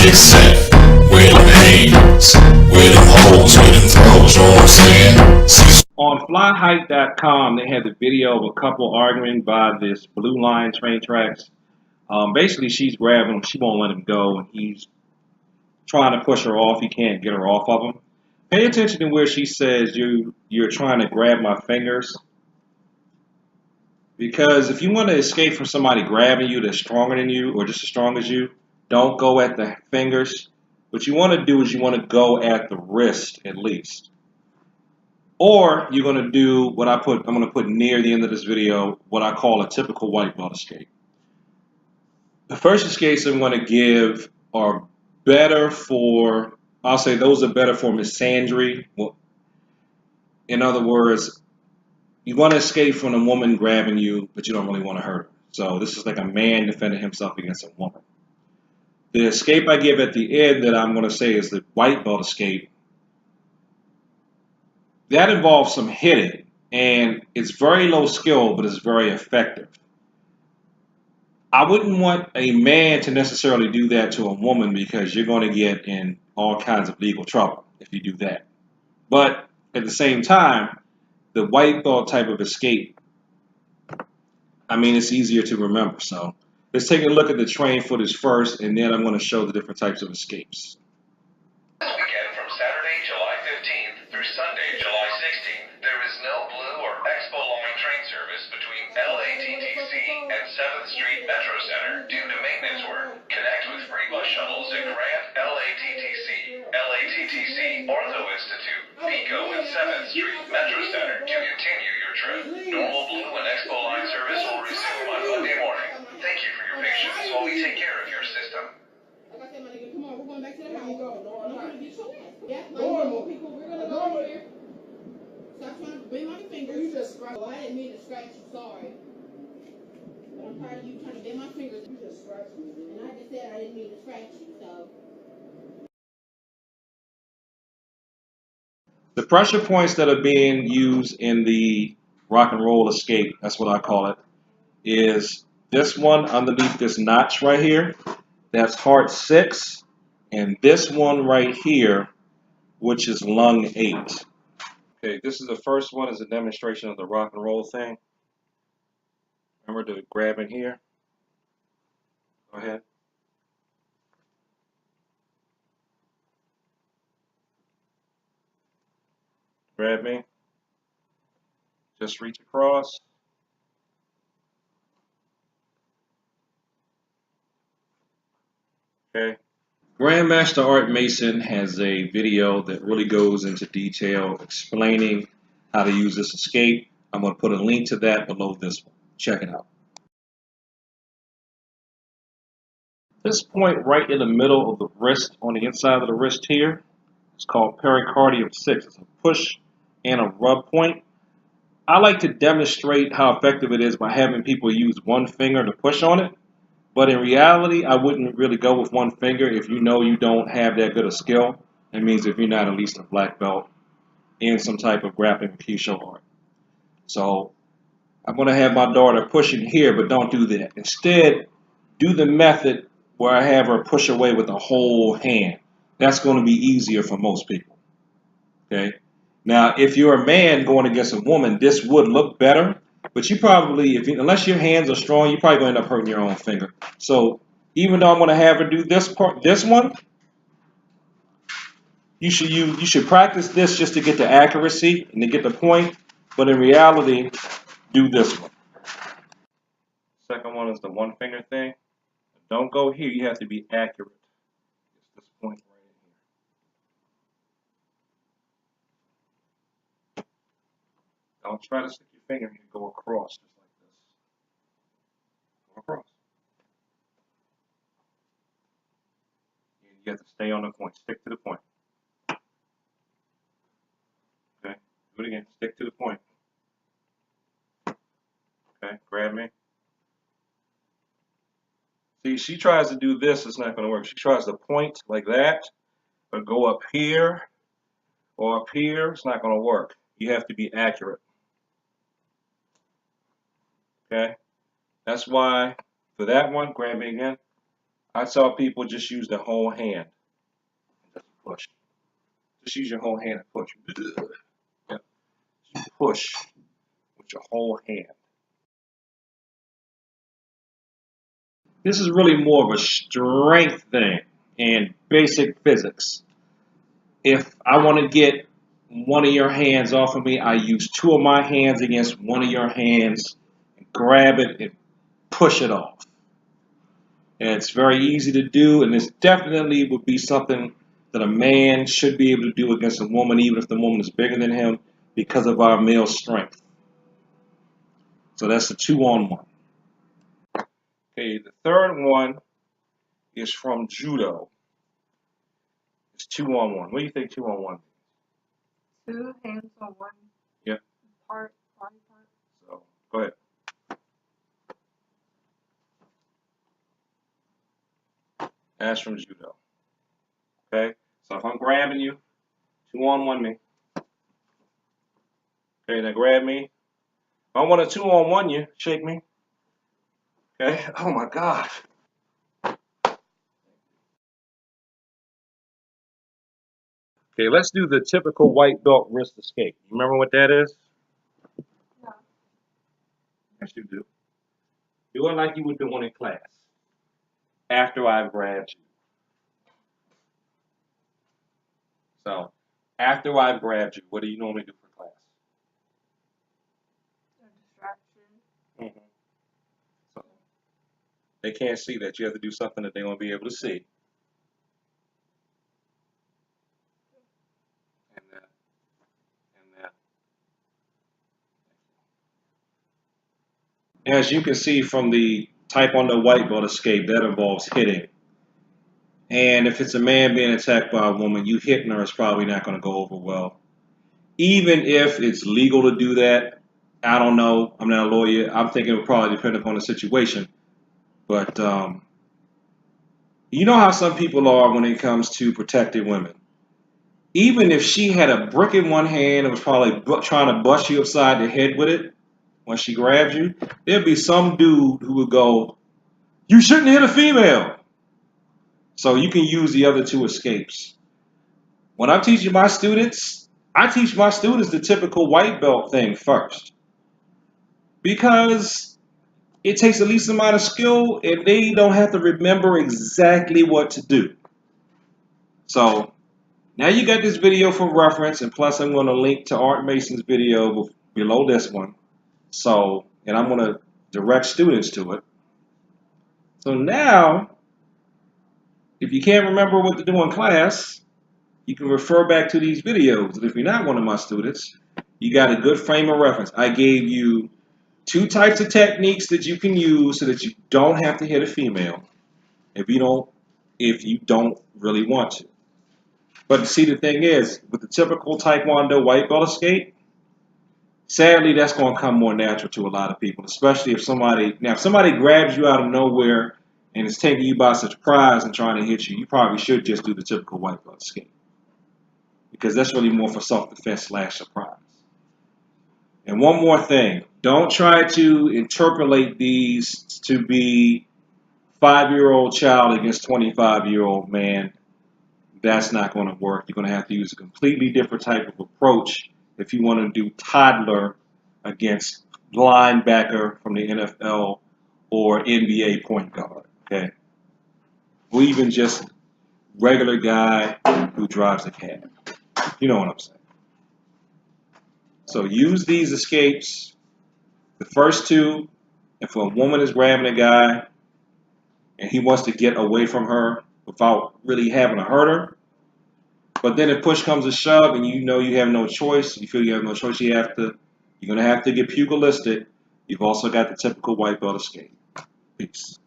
get set. Where them haters, where them hoes, where them throws, you know what I'm saying? Cecil. On flyhype.com, they had the video of a couple arguing by this blue line train tracks. Basically, she's grabbing him. She won't let him go, and he's trying to push her off. He can't get her off of him. Pay attention to where she says you're trying to grab my fingers. Because if you want to escape from somebody grabbing you that's stronger than you or just as strong as you, don't go at the fingers. What you want to do is you want to go at the wrist at least. Or you're going to do what I'm going to put near the end of this video, what I call a typical white belt escape. The first escapes I'm going to give are better for, I'll say those are better for misandry. Well, in other words, you want to escape from a woman grabbing you, but you don't really want to hurt her. So this is like a man defending himself against a woman. The escape I give at the end that I'm going to say is the white belt escape. That involves some hitting, and it's very low skill, but it's very effective. I wouldn't want a man to necessarily do that to a woman because you're going to get in all kinds of legal trouble if you do that. But at the same time, the white belt type of escape, I mean, it's easier to remember. So let's take a look at the train footage first, and then I'm going to show the different types of escapes. This weekend from Saturday, July 15th through Sunday, July 16th, there is no Blue or Expo Line train service between LATTC and 7th Street Metro Center due to maintenance work. Connect with free bus shuttles at Grant, LATTC, Ortho Institute, Pico, and 7th Street Metro Center to continue your trip. Normal Blue and Expo Line service will resume on Monday morning. Thank you for your patience while we take care of your system. Like I said, my nigga, come on, we're going back to the house. I'm gonna get your ass. Yeah, like normal people, we're gonna go over here. Stop trying to bend my fingers. You just scratched. Oh, I didn't mean to scratch you, sorry. But I'm tired of you trying to bend my fingers. You just scratched me. And I just said I didn't mean to scratch you, so. The pressure points that are being used in the rock and roll escape, that's what I call it, is this one underneath this notch right here. That's heart 6, and this one right here, which is lung 8. Okay, this is the first one is a demonstration of the rock and roll thing. Remember to grab in here. Go ahead. Grab me. Just reach across. Okay. Grandmaster Art Mason has a video that really goes into detail explaining how to use this escape. I'm going to put a link to that below this one. Check it out. This point right in the middle of the wrist, on the inside of the wrist here, is called Pericardium 6. It's a push and a rub point. I like to demonstrate how effective it is by having people use one finger to push on it. But in reality, I wouldn't really go with one finger if you know you don't have that good a skill. That means if you're not at least a black belt in some type of grappling or Kyusho art. So I'm going to have my daughter pushing here, but don't do that. Instead, do the method where I have her push away with the whole hand. That's going to be easier for most people. Okay. Now, if you're a man going against a woman, this would look better. But you probably, unless your hands are strong, you're probably going to end up hurting your own finger. So even though I'm going to have her do this part, this one, you should practice this just to get the accuracy and to get the point. But in reality, do this one. Second one is the one finger thing. Don't go here. You have to be accurate. It's this point right here. Don't try to stick your finger here and go across just like this. Go across. You have to stay on the point. Stick to the point. Okay. Do it again. Stick to the point. Okay. Grab me. See, she tries to do this. It's not going to work. She tries to point like that, but go up here or up here. It's not going to work. You have to be accurate. Okay. That's why for that one, grab me again. I tell people just use the whole hand. Just push. Just use your whole hand and push. Yeah. Push with your whole hand. This is really more of a strength thing and basic physics. If I want to get one of your hands off of me, I use two of my hands against one of your hands, and grab it and push it off. And it's very easy to do, and this definitely would be something that a man should be able to do against a woman, even if the woman is bigger than him, because of our male strength. So that's the 2-on-1. Okay, the third one is from judo. It's 2-on-1. What do you think 2-on-1 is? 2 hands on one Yep. body part. So go ahead. That's from judo. Okay? So if I'm grabbing you, 2-on-1 me. Okay, now grab me. If I want to 2-on-1 you, shake me. Okay? Oh my God. Okay, let's do the typical white belt wrist escape. You remember what that is? No. Yes, you do. Do it like you would do one in class. After I've grabbed you. So, after I've grabbed you, what do you normally do for class? A distraction. So, they can't see that. You have to do something that they won't be able to see. And that. And that. As you can see from the Taekwondo white belt escape, that involves hitting. And if it's a man being attacked by a woman, you hitting her is probably not going to go over well. Even if it's legal to do that, I don't know. I'm not a lawyer. I'm thinking it would probably depend upon the situation. But you know how some people are when it comes to protecting women. Even if she had a brick in one hand and was probably trying to bust you upside the head with it when she grabs you, there'd be some dude who would go, "You shouldn't hit a female." So you can use the other two escapes. When I'm teaching my students, I teach my students the typical white belt thing first. Because it takes the least amount of skill and they don't have to remember exactly what to do. So now you got this video for reference, and plus I'm going to link to Art Mason's video below this one. So, and I'm going to direct students to it. So now, if you can't remember what to do in class, you can refer back to these videos. And if you're not one of my students, you got a good frame of reference. I gave you 2 types of techniques that you can use so that you don't have to hit a female if you don't really want to. But see, the thing is, with the typical Taekwondo white belt escape, sadly, that's going to come more natural to a lot of people, especially if somebody grabs you out of nowhere and is taking you by surprise and trying to hit you, you probably should just do the typical white belt escape. Because that's really more for self-defense / surprise. And one more thing, don't try to interpolate these to be 5-year-old child against 25-year-old man. That's not going to work. You're going to have to use a completely different type of approach if you want to do toddler against linebacker from the NFL or NBA point guard, okay? Or even just regular guy who drives a cab. You know what I'm saying. So use these escapes, the first 2, if a woman is grabbing a guy and he wants to get away from her without really having to hurt her, but then if push comes to shove and you know you have no choice, you feel you have no choice, you're going to have to get pugilistic. You've also got the typical white belt escape. Peace.